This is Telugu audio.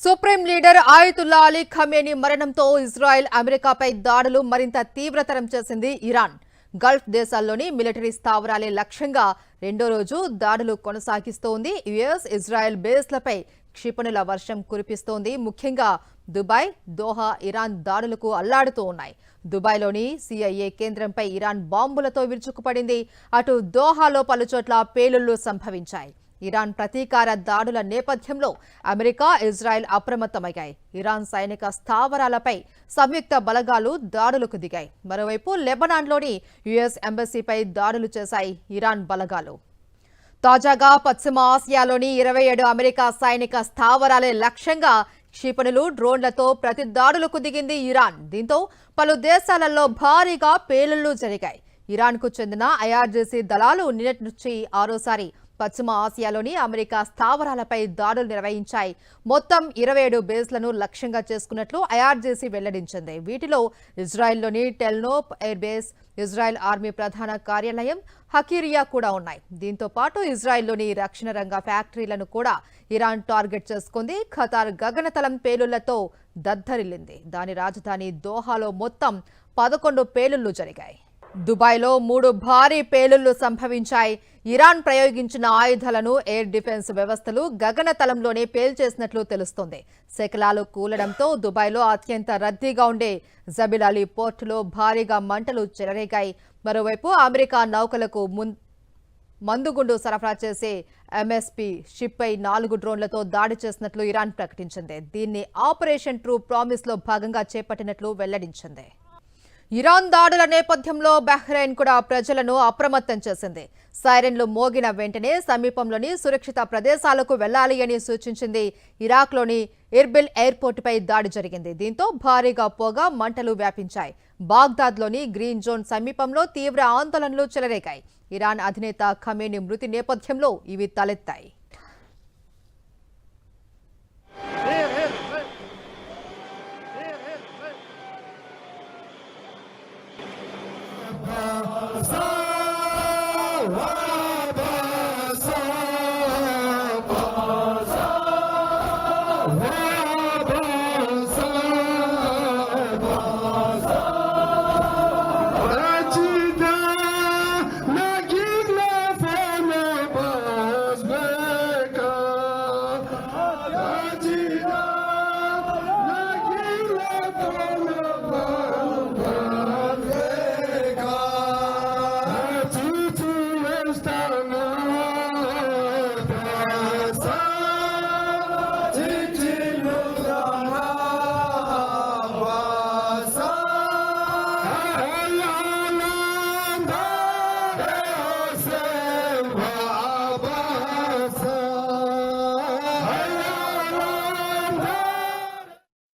సుప్రీం లీడర్ ఆయతుల్లా అలీ ఖమేనీ మరణంతో ఇజ్రాయెల్ అమెరికాపై దాడులు మరింత తీవ్రతరం చేసింది ఇరాన్. గల్ఫ్ దేశాల్లోని మిలిటరీ స్థావరాలే లక్ష్యంగా రెండో రోజు దాడులు కొనసాగిస్తోంది. యుఎస్ ఇజ్రాయెల్ బేస్లపై క్షిపణుల వర్షం కురిపిస్తోంది. ముఖ్యంగా దుబాయ్, దోహా ఇరాన్ దాడులకు అల్లాడుతూ ఉన్నాయి. దుబాయ్లోని సిఐఏ కేంద్రంపై ఇరాన్ బాంబులతో విరుచుకుపడింది. అటు దోహాలో పలుచోట్ల పేలుళ్లు సంభవించాయి. ఇరాన్ ప్రతీకార దాడుల నేపథ్యంలో అమెరికా, ఇజ్రాయెల్ అప్రమత్తమయ్యాయి. ఇరాన్ సైనిక స్థావరాలపై సంయుక్త బలగాలు దాడులకు దిగాయి. మరోవైపు లెబనాన్లోని యుఎస్ ఎంబసీపై దాడులు చేశాయి ఇరాన్ బలగాలు. తాజాగా పశ్చిమ ఆసియాలోని 27 అమెరికా సైనిక స్థావరాలే లక్ష్యంగా క్షిపణులు, డ్రోన్లతో ప్రతి దాడులకు దిగింది ఇరాన్. దీంతో పలు దేశాలలో భారీగా పేలుళ్లు జరిగాయి. ఇరాన్కు చెందిన ఐఆర్జీసీ దళాలు నిన్నటి నుంచి ఆరోసారి పశ్చిమ ఆసియాలోని అమెరికా స్థావరాలపై దాడులు నిర్వహించాయి. మొత్తం 27 బేస్లను లక్ష్యంగా చేసుకున్నట్లు ఐఆర్జీసీ వెల్లడించింది. వీటిలో ఇజ్రాయెల్లోని టెల్నోప్ ఎయిర్ బేస్, ఇజ్రాయెల్ ఆర్మీ ప్రధాన కార్యాలయం, హకీరియా కూడా ఉన్నాయి. దీంతో పాటు ఇజ్రాయెల్లోని రక్షణ రంగ ఫ్యాక్టరీలను కూడా ఇరాన్ టార్గెట్ చేసుకుంది. ఖతార్ గగనతలం పేలుళ్లతో దద్దరిల్లింది. దాని రాజధాని దోహాలో మొత్తం 11 పేలుళ్లు జరిగాయి. దుబాయ్లో 3 భారీ పేలుళ్లు సంభవించాయి. ఇరాన్ ప్రయోగించిన ఆయుధాలను ఎయిర్ డిఫెన్స్ వ్యవస్థలు గగనతలంలోనే పేల్చేసినట్లు తెలుస్తోంది. శకలాలు కూలడంతో దుబాయ్లో అత్యంత రద్దీగా ఉండే జబిల్ అలీ పోర్టులో భారీగా మంటలు చెలరేగాయి. మరోవైపు అమెరికా నౌకలకు మందుగుండు సరఫరా చేసే ఎంఎస్పీ షిప్పై 4 డ్రోన్లతో దాడి చేసినట్లు ఇరాన్ ప్రకటించింది. దీన్ని ఆపరేషన్ ట్రూ ప్రామిస్ లో భాగంగా చేపట్టినట్లు వెల్లడించింది. ఇరాన్ దాడుల నేపథ్యంలో బహ్రెయిన్ కూడా ప్రజలను అప్రమత్తం చేసింది. సైరన్లు మోగిన వెంటనే సమీపంలోని సురక్షిత ప్రదేశాలకు వెళ్లాలి అని సూచించింది. ఇరాక్లోని ఇర్బిల్ ఎయిర్పోర్టుపై దాడి జరిగింది. దీంతో భారీగా పొగ, మంటలు వ్యాపించాయి. బాగ్దాద్లోని గ్రీన్ జోన్ సమీపంలో తీవ్ర ఆందోళనలు చెలరేగాయి. ఇరాన్ అధినేత ఖమేనీ మృతి నేపథ్యంలో ఇవి తలెత్తాయి. Wow.